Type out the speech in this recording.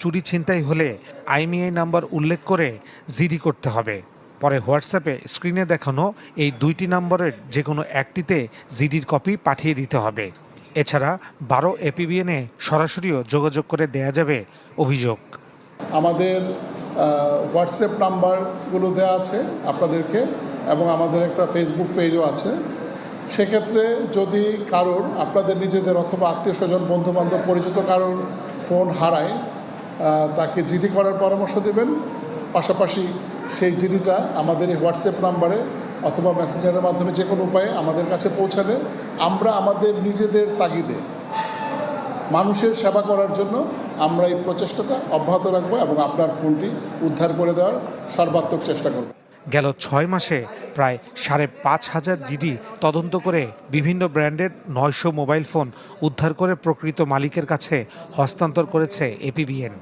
চুরি ছিনতাই হলে আইএমইআই নাম্বার উল্লেখ করে জিডি করতে হবে। পরে হোয়াটসঅ্যাপে স্ক্রিনে দেখানো এই ২টি নম্বরের যেকোনো একটিতে জিডির কপি পাঠিয়ে দিতে হবে। এছাড়া ১২ এপিবিএনে সরাসরিও যোগাযোগ করে দেয়া যাবে অভিযোগ। আমাদের হোয়াটসঅ্যাপ নাম্বারগুলো দেওয়া আছে আপনাদেরকে, এবং আমাদের একটা ফেসবুক পেজও আছে। সেক্ষেত্রে যদি কারোর আপনাদের নিজেদের অথবা আত্মীয় স্বজন বন্ধুবান্ধব পরিচিত কারোর ফোন হারায়, তাকে জিডি করার পরামর্শ দেবেন। পাশাপাশি সেই জিডিটা আমাদের এই হোয়াটসঅ্যাপ নাম্বারে অথবা মেসেঞ্জারের মাধ্যমে যে কোনো উপায়ে আমাদের কাছে পৌঁছালে আমরা আমাদের নিজেদের তাগিদে মানুষের সেবা করার জন্য আমরা এই প্রচেষ্টাটা অব্যাহত রাখবো এবং আপনার ফোনটি উদ্ধার করে দেওয়ার সর্বাত্মক চেষ্টা করব। গেল ৬ মাসে প্রায় ৫,৫০০ জিডি তদন্ত করে বিভিন্ন ব্র্যান্ডের ৯০০ মোবাইল ফোন উদ্ধার করে প্রকৃত মালিকের কাছে হস্তান্তর করেছে এপিবিএন।